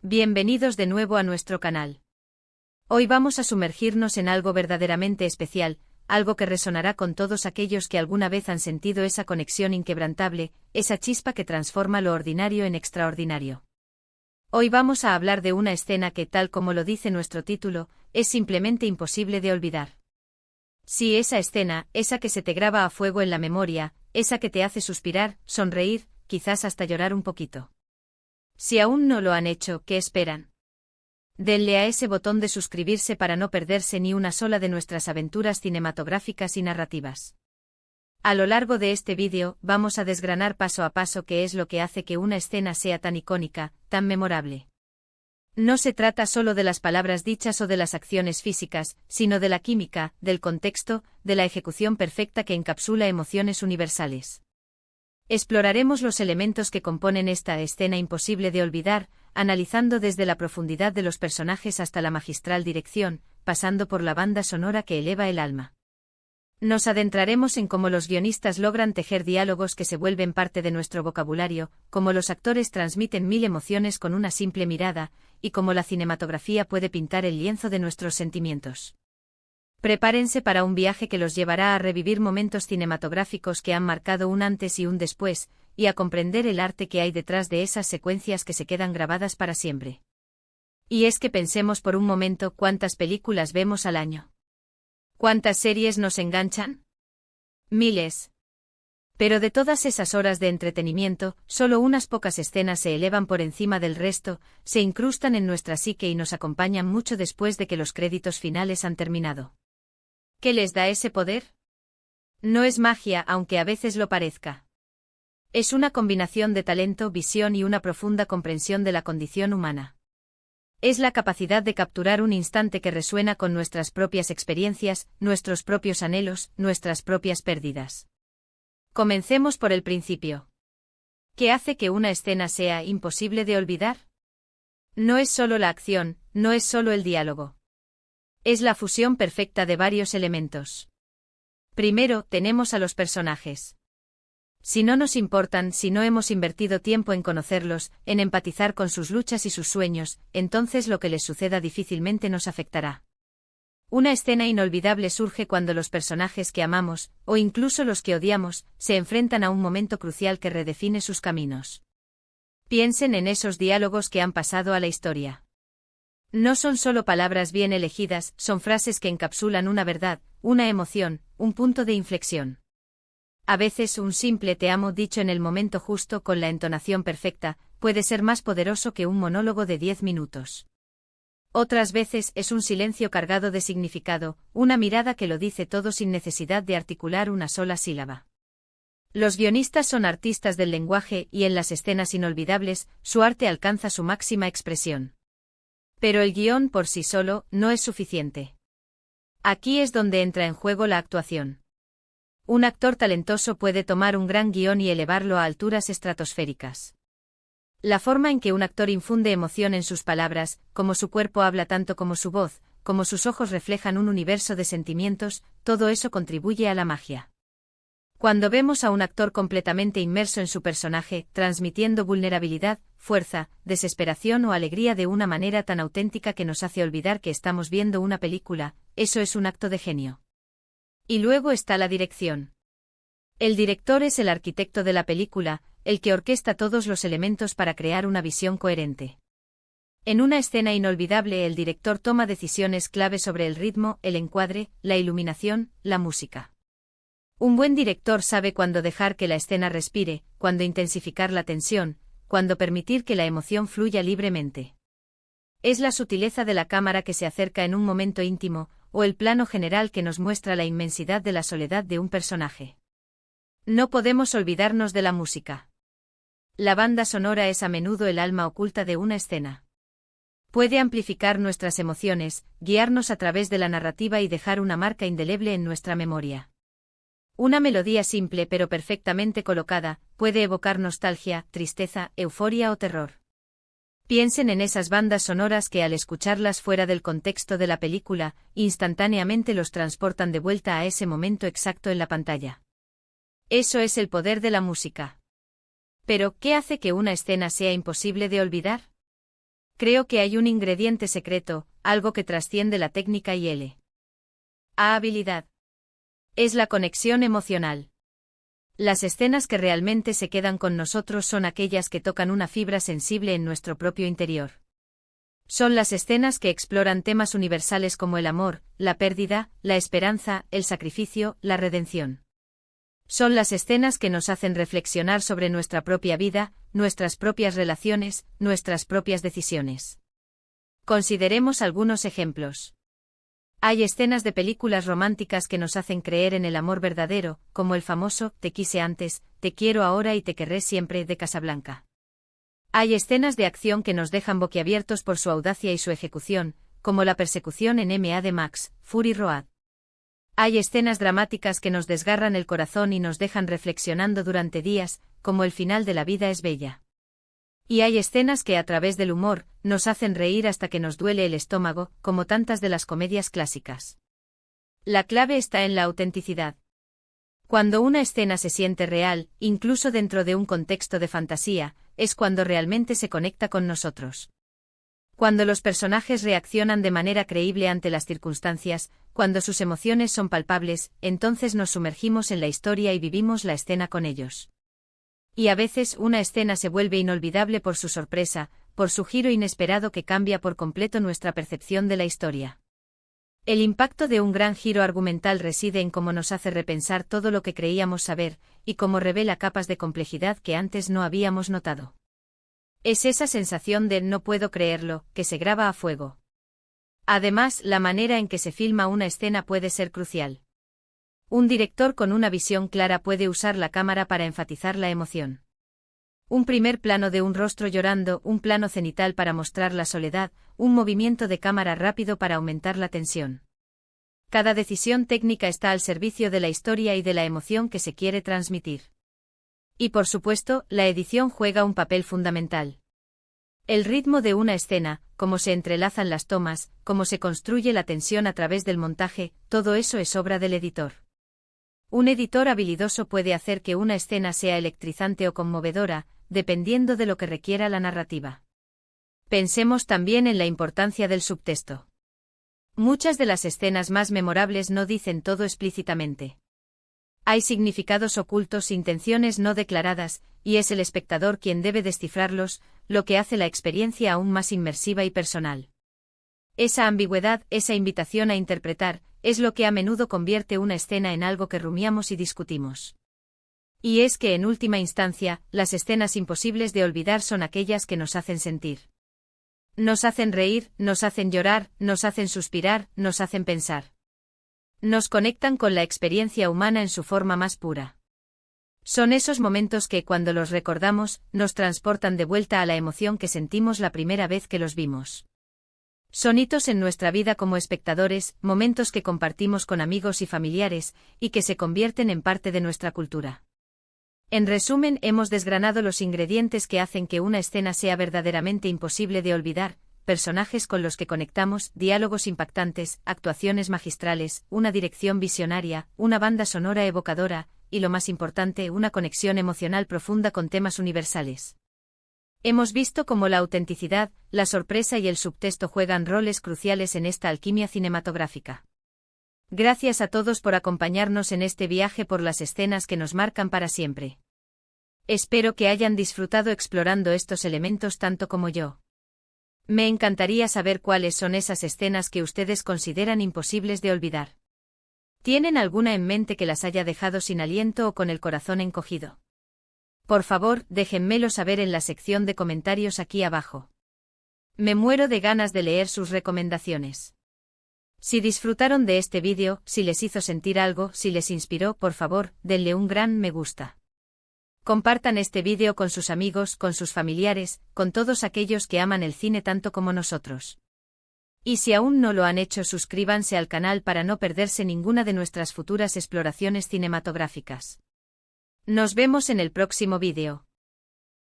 Bienvenidos de nuevo a nuestro canal. Hoy vamos a sumergirnos en algo verdaderamente especial, algo que resonará con todos aquellos que alguna vez han sentido esa conexión inquebrantable, esa chispa que transforma lo ordinario en extraordinario. Hoy vamos a hablar de una escena que, tal como lo dice nuestro título, es simplemente imposible de olvidar. Sí, esa escena, esa que se te graba a fuego en la memoria, esa que te hace suspirar, sonreír, quizás hasta llorar un poquito. Si aún no lo han hecho, ¿qué esperan? Denle a ese botón de suscribirse para no perderse ni una sola de nuestras aventuras cinematográficas y narrativas. A lo largo de este vídeo, vamos a desgranar paso a paso qué es lo que hace que una escena sea tan icónica, tan memorable. No se trata solo de las palabras dichas o de las acciones físicas, sino de la química, del contexto, de la ejecución perfecta que encapsula emociones universales. Exploraremos los elementos que componen esta escena imposible de olvidar, analizando desde la profundidad de los personajes hasta la magistral dirección, pasando por la banda sonora que eleva el alma. Nos adentraremos en cómo los guionistas logran tejer diálogos que se vuelven parte de nuestro vocabulario, cómo los actores transmiten mil emociones con una simple mirada, y cómo la cinematografía puede pintar el lienzo de nuestros sentimientos. Prepárense para un viaje que los llevará a revivir momentos cinematográficos que han marcado un antes y un después, y a comprender el arte que hay detrás de esas secuencias que se quedan grabadas para siempre. Y es que pensemos por un momento cuántas películas vemos al año. ¿Cuántas series nos enganchan? Miles. Pero de todas esas horas de entretenimiento, solo unas pocas escenas se elevan por encima del resto, se incrustan en nuestra psique y nos acompañan mucho después de que los créditos finales han terminado. ¿Qué les da ese poder? No es magia, aunque a veces lo parezca. Es una combinación de talento, visión y una profunda comprensión de la condición humana. Es la capacidad de capturar un instante que resuena con nuestras propias experiencias, nuestros propios anhelos, nuestras propias pérdidas. Comencemos por el principio. ¿Qué hace que una escena sea imposible de olvidar? No es solo la acción, no es solo el diálogo. Es la fusión perfecta de varios elementos. Primero, tenemos a los personajes. Si no nos importan, si no hemos invertido tiempo en conocerlos, en empatizar con sus luchas y sus sueños, entonces lo que les suceda difícilmente nos afectará. Una escena inolvidable surge cuando los personajes que amamos, o incluso los que odiamos, se enfrentan a un momento crucial que redefine sus caminos. Piensen en esos diálogos que han pasado a la historia. No son solo palabras bien elegidas, son frases que encapsulan una verdad, una emoción, un punto de inflexión. A veces un simple te amo dicho en el momento justo con la entonación perfecta, puede ser más poderoso que un monólogo de 10 minutos. Otras veces es un silencio cargado de significado, una mirada que lo dice todo sin necesidad de articular una sola sílaba. Los guionistas son artistas del lenguaje y en las escenas inolvidables, su arte alcanza su máxima expresión. Pero el guión por sí solo no es suficiente. Aquí es donde entra en juego la actuación. Un actor talentoso puede tomar un gran guión y elevarlo a alturas estratosféricas. La forma en que un actor infunde emoción en sus palabras, como su cuerpo habla tanto como su voz, como sus ojos reflejan un universo de sentimientos, todo eso contribuye a la magia. Cuando vemos a un actor completamente inmerso en su personaje, transmitiendo vulnerabilidad, fuerza, desesperación o alegría de una manera tan auténtica que nos hace olvidar que estamos viendo una película, eso es un acto de genio. Y luego está la dirección. El director es el arquitecto de la película, el que orquesta todos los elementos para crear una visión coherente. En una escena inolvidable el director toma decisiones clave sobre el ritmo, el encuadre, la iluminación, la música. Un buen director sabe cuándo dejar que la escena respire, cuándo intensificar la tensión, cuándo permitir que la emoción fluya libremente. Es la sutileza de la cámara que se acerca en un momento íntimo, o el plano general que nos muestra la inmensidad de la soledad de un personaje. No podemos olvidarnos de la música. La banda sonora es a menudo el alma oculta de una escena. Puede amplificar nuestras emociones, guiarnos a través de la narrativa y dejar una marca indeleble en nuestra memoria. Una melodía simple pero perfectamente colocada, puede evocar nostalgia, tristeza, euforia o terror. Piensen en esas bandas sonoras que al escucharlas fuera del contexto de la película, instantáneamente los transportan de vuelta a ese momento exacto en la pantalla. Eso es el poder de la música. Pero, ¿qué hace que una escena sea imposible de olvidar? Creo que hay un ingrediente secreto, algo que trasciende la técnica y la habilidad. Es la conexión emocional. Las escenas que realmente se quedan con nosotros son aquellas que tocan una fibra sensible en nuestro propio interior. Son las escenas que exploran temas universales como el amor, la pérdida, la esperanza, el sacrificio, la redención. Son las escenas que nos hacen reflexionar sobre nuestra propia vida, nuestras propias relaciones, nuestras propias decisiones. Consideremos algunos ejemplos. Hay escenas de películas románticas que nos hacen creer en el amor verdadero, como el famoso "Te quise antes, te quiero ahora y te querré siempre" de Casablanca. Hay escenas de acción que nos dejan boquiabiertos por su audacia y su ejecución, como la persecución en Mad Max, Fury Road. Hay escenas dramáticas que nos desgarran el corazón y nos dejan reflexionando durante días, como el final de La vida es bella. Y hay escenas que a través del humor, nos hacen reír hasta que nos duele el estómago, como tantas de las comedias clásicas. La clave está en la autenticidad. Cuando una escena se siente real, incluso dentro de un contexto de fantasía, es cuando realmente se conecta con nosotros. Cuando los personajes reaccionan de manera creíble ante las circunstancias, cuando sus emociones son palpables, entonces nos sumergimos en la historia y vivimos la escena con ellos. Y a veces una escena se vuelve inolvidable por su sorpresa, por su giro inesperado que cambia por completo nuestra percepción de la historia. El impacto de un gran giro argumental reside en cómo nos hace repensar todo lo que creíamos saber, y cómo revela capas de complejidad que antes no habíamos notado. Es esa sensación de "no puedo creerlo", que se graba a fuego. Además, la manera en que se filma una escena puede ser crucial. Un director con una visión clara puede usar la cámara para enfatizar la emoción. Un primer plano de un rostro llorando, un plano cenital para mostrar la soledad, un movimiento de cámara rápido para aumentar la tensión. Cada decisión técnica está al servicio de la historia y de la emoción que se quiere transmitir. Y por supuesto, la edición juega un papel fundamental. El ritmo de una escena, cómo se entrelazan las tomas, cómo se construye la tensión a través del montaje, todo eso es obra del editor. Un editor habilidoso puede hacer que una escena sea electrizante o conmovedora, dependiendo de lo que requiera la narrativa. Pensemos también en la importancia del subtexto. Muchas de las escenas más memorables no dicen todo explícitamente. Hay significados ocultos, intenciones no declaradas, y es el espectador quien debe descifrarlos, lo que hace la experiencia aún más inmersiva y personal. Esa ambigüedad, esa invitación a interpretar, es lo que a menudo convierte una escena en algo que rumiamos y discutimos. Y es que en última instancia, las escenas imposibles de olvidar son aquellas que nos hacen sentir. Nos hacen reír, nos hacen llorar, nos hacen suspirar, nos hacen pensar. Nos conectan con la experiencia humana en su forma más pura. Son esos momentos que, cuando los recordamos, nos transportan de vuelta a la emoción que sentimos la primera vez que los vimos. Son hitos en nuestra vida como espectadores, momentos que compartimos con amigos y familiares, y que se convierten en parte de nuestra cultura. En resumen, hemos desgranado los ingredientes que hacen que una escena sea verdaderamente imposible de olvidar: personajes con los que conectamos, diálogos impactantes, actuaciones magistrales, una dirección visionaria, una banda sonora evocadora, y lo más importante, una conexión emocional profunda con temas universales. Hemos visto cómo la autenticidad, la sorpresa y el subtexto juegan roles cruciales en esta alquimia cinematográfica. Gracias a todos por acompañarnos en este viaje por las escenas que nos marcan para siempre. Espero que hayan disfrutado explorando estos elementos tanto como yo. Me encantaría saber cuáles son esas escenas que ustedes consideran imposibles de olvidar. ¿Tienen alguna en mente que las haya dejado sin aliento o con el corazón encogido? Por favor, déjenmelo saber en la sección de comentarios aquí abajo. Me muero de ganas de leer sus recomendaciones. Si disfrutaron de este vídeo, si les hizo sentir algo, si les inspiró, por favor, denle un gran me gusta. Compartan este vídeo con sus amigos, con sus familiares, con todos aquellos que aman el cine tanto como nosotros. Y si aún no lo han hecho, suscríbanse al canal para no perderse ninguna de nuestras futuras exploraciones cinematográficas. Nos vemos en el próximo vídeo.